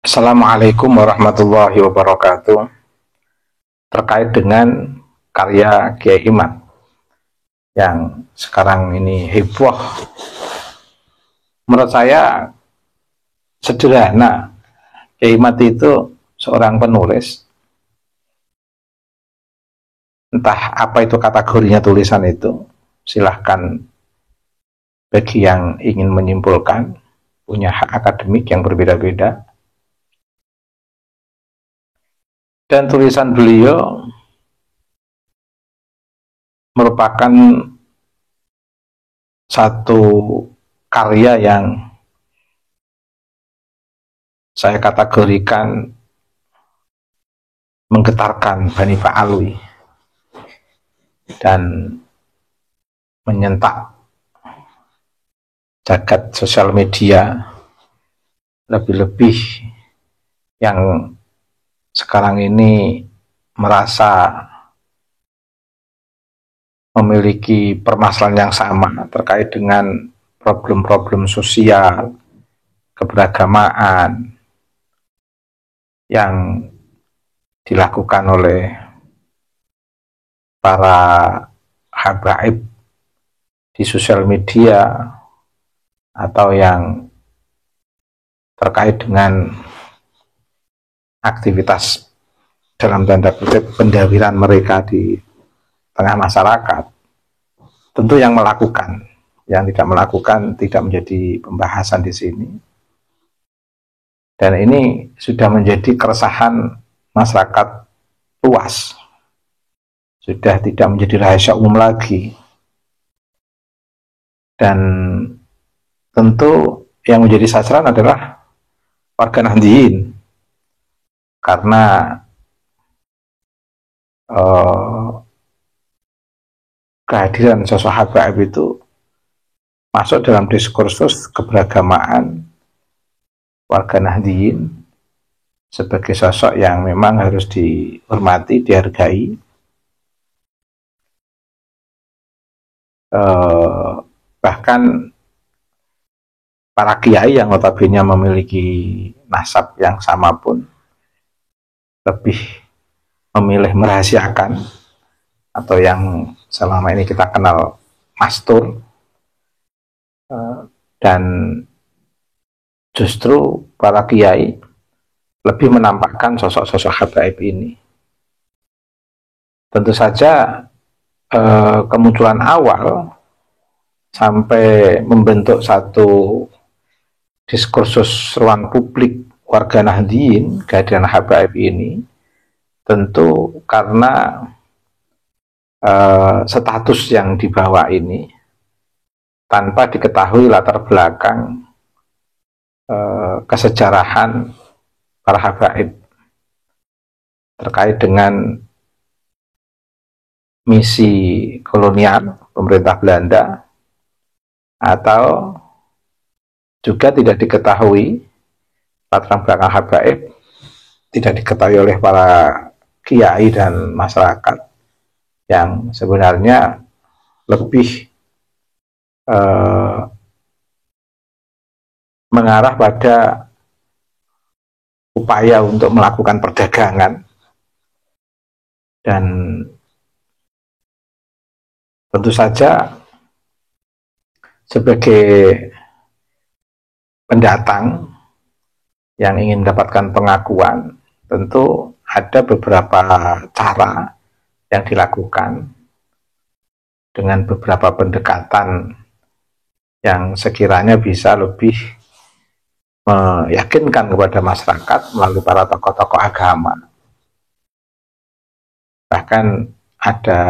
Assalamualaikum warahmatullahi wabarakatuh. Terkait dengan karya Kiai Imad yang sekarang ini heboh, menurut saya sederhana. Kiai Imad itu seorang penulis, entah apa itu kategorinya tulisan itu, silahkan bagi yang ingin menyimpulkan, punya hak akademik yang berbeda-beda. Dan tulisan beliau merupakan satu karya yang saya kategorikan menggetarkan Bani Pak Alwi dan menyentak jagat sosial media, lebih-lebih yang sekarang ini merasa memiliki permasalahan yang sama terkait dengan problem-problem sosial, keberagamaan yang dilakukan oleh para habaib di sosial media atau yang terkait dengan aktivitas dalam tanda kutip pendawiran mereka di tengah masyarakat. Tentu yang melakukan, yang tidak melakukan tidak menjadi pembahasan di sini. Dan ini sudah menjadi keresahan masyarakat luas, sudah tidak menjadi rahasia umum lagi. Dan tentu yang menjadi sasaran adalah warga Nahdliyin, karena kehadiran sosok habaib itu masuk dalam diskursus keberagamaan warga Nahdliyin sebagai sosok yang memang harus dihormati, dihargai. Bahkan para kiai yang notabene memiliki nasab yang sama pun lebih memilih merahasiakan, atau yang selama ini kita kenal mastur, dan justru para kiai lebih menampakkan sosok-sosok habaib ini. Tentu saja kemunculan awal sampai membentuk satu diskursus ruang publik warga Nahdliyin kehadiran habaib ini tentu karena status yang dibawa ini tanpa diketahui latar belakang kesejarahan para habaib terkait dengan misi kolonial pemerintah Belanda, atau juga tidak diketahui latar belakang habaib, tidak diketahui oleh para kiai dan masyarakat yang sebenarnya lebih mengarah pada upaya untuk melakukan perdagangan. Dan tentu saja sebagai pendatang yang ingin mendapatkan pengakuan, tentu ada beberapa cara yang dilakukan dengan beberapa pendekatan yang sekiranya bisa lebih meyakinkan kepada masyarakat melalui para tokoh-tokoh agama. Bahkan ada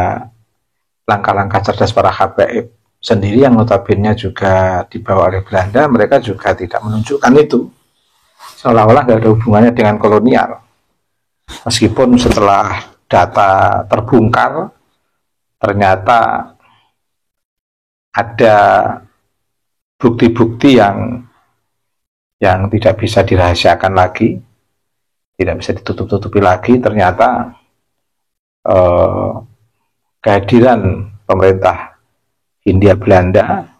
langkah-langkah cerdas para habaib sendiri yang notabene juga dibawa oleh Belanda. Mereka juga tidak menunjukkan itu, seolah-olah tidak ada hubungannya dengan kolonial. Meskipun setelah data terbongkar, ternyata ada bukti-bukti yang tidak bisa dirahasiakan lagi, tidak bisa ditutup-tutupi lagi. Ternyata kehadiran pemerintah Hindia Belanda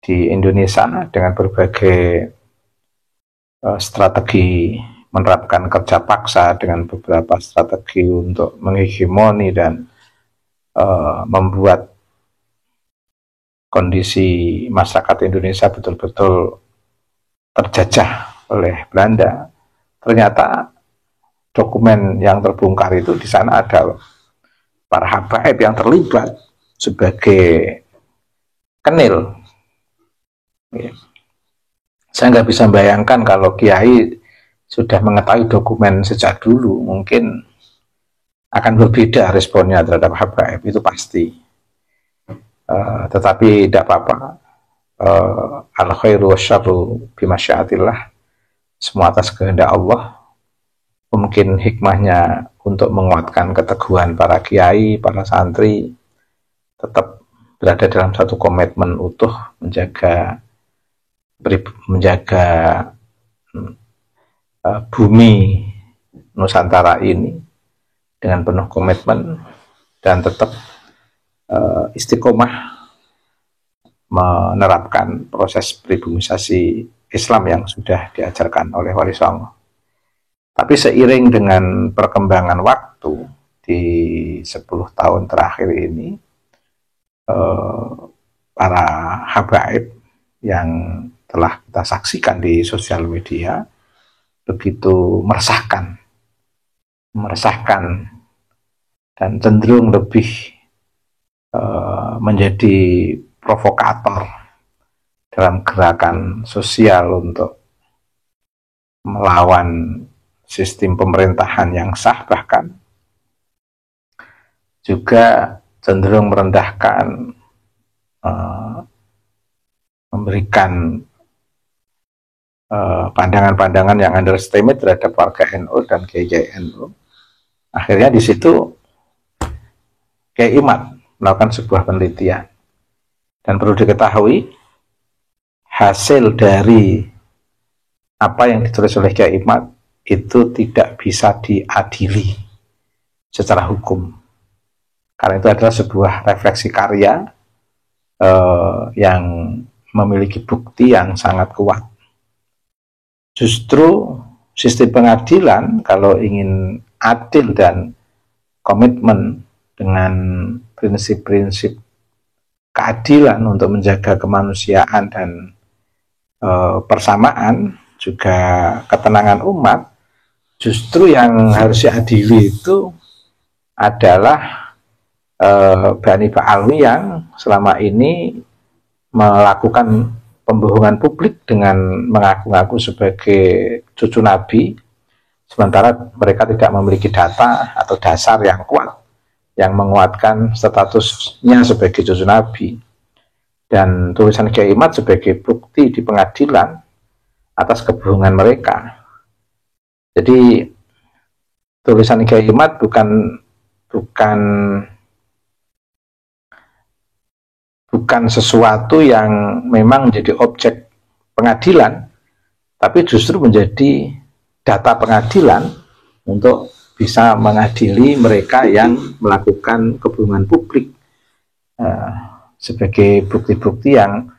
di Indonesia dengan berbagai strategi menerapkan kerja paksa dengan beberapa strategi untuk menghegemoni dan membuat kondisi masyarakat Indonesia betul-betul terjajah oleh Belanda. Ternyata dokumen yang terbongkar itu di sana ada para habaib yang terlibat sebagai kenil. Saya nggak bisa bayangkan kalau Kiai sudah mengetahui dokumen sejak dulu, mungkin akan berbeda responnya terhadap habaib, itu pasti. Tetapi tidak apa-apa. Al khairu wasyarru bimasyiatillah, semua atas kehendak Allah. Mungkin hikmahnya untuk menguatkan keteguhan para kiai, para santri, tetap berada dalam satu komitmen utuh menjaga bumi Nusantara ini dengan penuh komitmen dan tetap istiqomah menerapkan proses pribumisasi Islam yang sudah diajarkan oleh Wali Songo. Tapi seiring dengan perkembangan waktu di 10 tahun terakhir ini, para habaib yang telah kita saksikan di sosial media begitu meresahkan dan cenderung lebih menjadi provokator dalam gerakan sosial untuk melawan sistem pemerintahan yang sah, bahkan juga cenderung merendahkan, memberikan pandangan-pandangan yang underestimate terhadap warga NU dan Kiai NU. Akhirnya di situ Kiai Imad melakukan sebuah penelitian, dan perlu diketahui hasil dari apa yang ditulis oleh Kiai Imad itu tidak bisa diadili secara hukum, karena itu adalah sebuah refleksi karya yang memiliki bukti yang sangat kuat. Justru sistem pengadilan kalau ingin adil dan komitmen dengan prinsip-prinsip keadilan untuk menjaga kemanusiaan dan persamaan, juga ketenangan umat, justru yang harus diadili itu adalah Bani Ba'alwi yang selama ini melakukan pembohongan publik dengan mengaku-ngaku sebagai cucu Nabi, sementara mereka tidak memiliki data atau dasar yang kuat yang menguatkan statusnya sebagai cucu Nabi. Dan tulisan Kiai Imad sebagai bukti di pengadilan atas kebohongan mereka. Jadi tulisan Kiai Imad bukan sesuatu yang memang menjadi objek pengadilan, tapi justru menjadi data pengadilan untuk bisa mengadili mereka yang melakukan kebohongan publik, sebagai bukti-bukti yang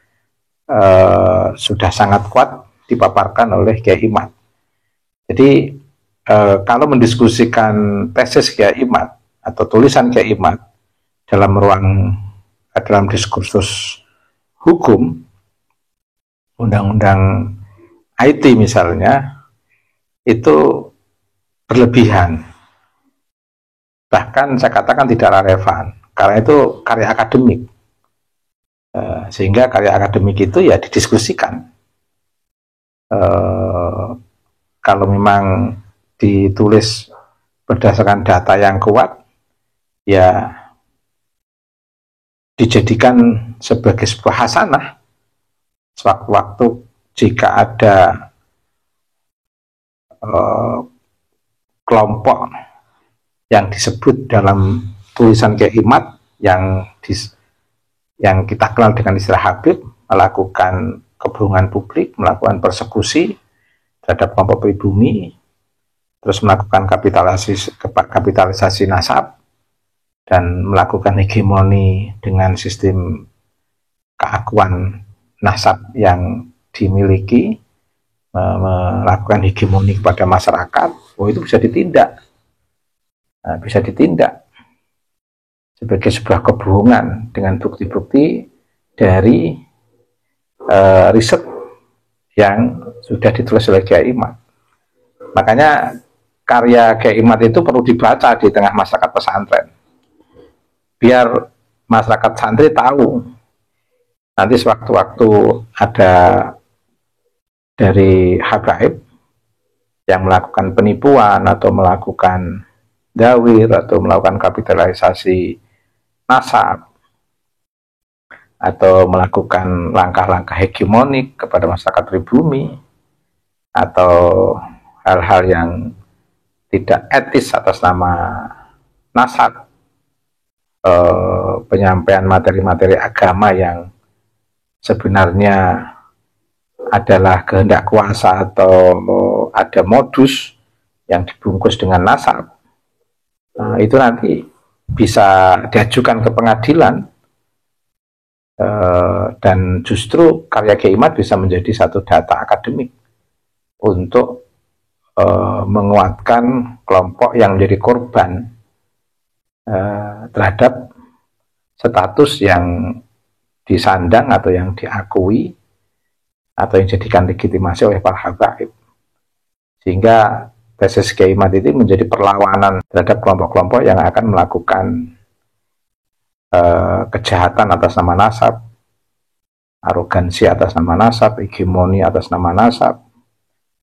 sudah sangat kuat dipaparkan oleh Kiai Imad. Jadi kalau mendiskusikan tesis Kiai Imad atau tulisan Kiai Imad dalam diskursus hukum, undang-undang IT misalnya, itu berlebihan, bahkan saya katakan tidak relevan, karena itu karya akademik, sehingga karya akademik itu ya didiskusikan. Kalau memang ditulis berdasarkan data yang kuat, ya dijadikan sebagai sebuah hasanah sewaktu-waktu jika ada kelompok yang disebut dalam tulisan Kiai Imad yang kita kenal dengan istilah Habib, melakukan kebohongan publik, melakukan persekusi terhadap kelompok pribumi, terus melakukan kapitalisasi nasab, dan melakukan hegemoni dengan sistem keakuan nasab yang dimiliki, melakukan hegemoni kepada masyarakat, oh itu bisa ditindak. Nah, bisa ditindak sebagai sebuah kebohongan dengan bukti-bukti dari riset yang sudah ditulis oleh Kiai Imad. Makanya karya Kiai Imad itu perlu dibaca di tengah masyarakat pesantren, biar masyarakat santri tahu nanti sewaktu-waktu ada dari habaib yang melakukan penipuan atau melakukan dawir atau melakukan kapitalisasi nasab atau melakukan langkah-langkah hegemonik kepada masyarakat pribumi atau hal-hal yang tidak etis atas nama nasab, penyampaian materi-materi agama yang sebenarnya adalah kehendak kuasa atau ada modus yang dibungkus dengan nasab. Nah, itu nanti bisa diajukan ke pengadilan, dan justru karya Kiai Imad bisa menjadi satu data akademik untuk menguatkan kelompok yang menjadi korban terhadap status yang disandang atau yang diakui atau yang dijadikan legitimasi oleh para habaib, sehingga tesis Kiai Imad itu menjadi perlawanan terhadap kelompok-kelompok yang akan melakukan kejahatan atas nama nasab, arogansi atas nama nasab, hegemoni atas nama nasab,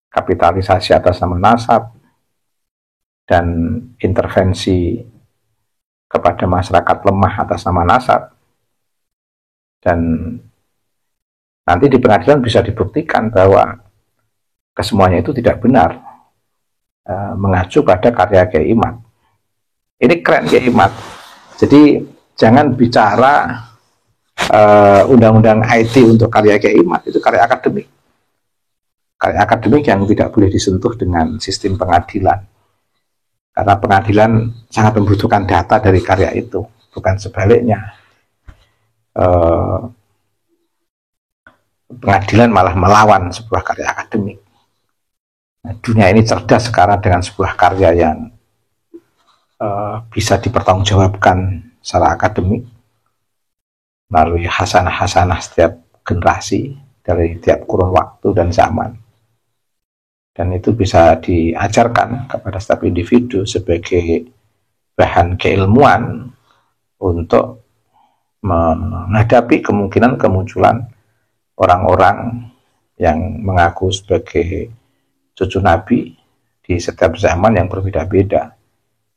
kapitalisasi atas nama nasab, dan intervensi kepada masyarakat lemah atas nama nasab. Dan nanti di pengadilan bisa dibuktikan bahwa kesemuanya itu tidak benar, mengacu pada karya Kiai Imad. Ini keren Kiai Imad. Jadi jangan bicara undang-undang IT untuk karya Kiai Imad, itu karya akademik. Karya akademik yang tidak boleh disentuh dengan sistem pengadilan. Karena pengadilan sangat membutuhkan data dari karya itu, bukan sebaliknya. Pengadilan malah melawan sebuah karya akademik. Nah, dunia ini cerdas sekarang dengan sebuah karya yang bisa dipertanggungjawabkan secara akademik melalui hasanah-hasanah setiap generasi dari tiap kurun waktu dan zaman, dan itu bisa diajarkan kepada setiap individu sebagai bahan keilmuan untuk menghadapi kemungkinan kemunculan orang-orang yang mengaku sebagai cucu Nabi di setiap zaman yang berbeda-beda,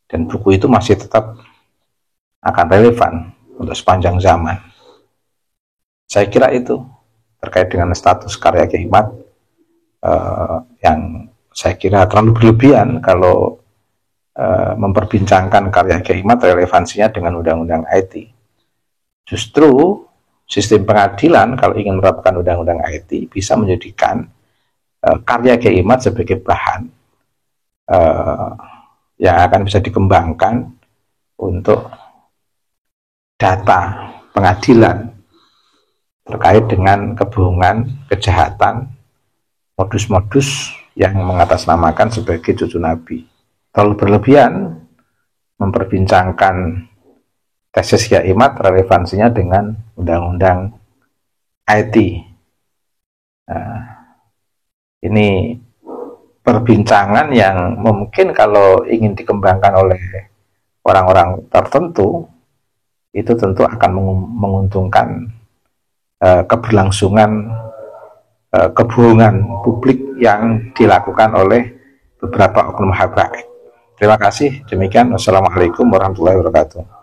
dan buku itu masih tetap akan relevan untuk sepanjang zaman. Saya kira itu terkait dengan status karya Kiai Imad, yang saya kira terlalu berlebihan kalau memperbincangkan karya Kiai Imad relevansinya dengan undang-undang IT. Justru sistem pengadilan kalau ingin menerapkan undang-undang IT bisa menjadikan karya Kiai Imad sebagai bahan yang akan bisa dikembangkan untuk data pengadilan terkait dengan kebohongan, kejahatan, modus-modus yang mengatasnamakan sebagai cucu Nabi. Terlalu berlebihan memperbincangkan tesis Kiai Imad relevansinya dengan undang-undang IT. Nah, ini perbincangan yang mungkin kalau ingin dikembangkan oleh orang-orang tertentu, itu tentu akan menguntungkan keberlangsungan kebohongan publik yang dilakukan oleh beberapa oknum habaib. Terima kasih. Demikian. Wassalamualaikum warahmatullahi wabarakatuh.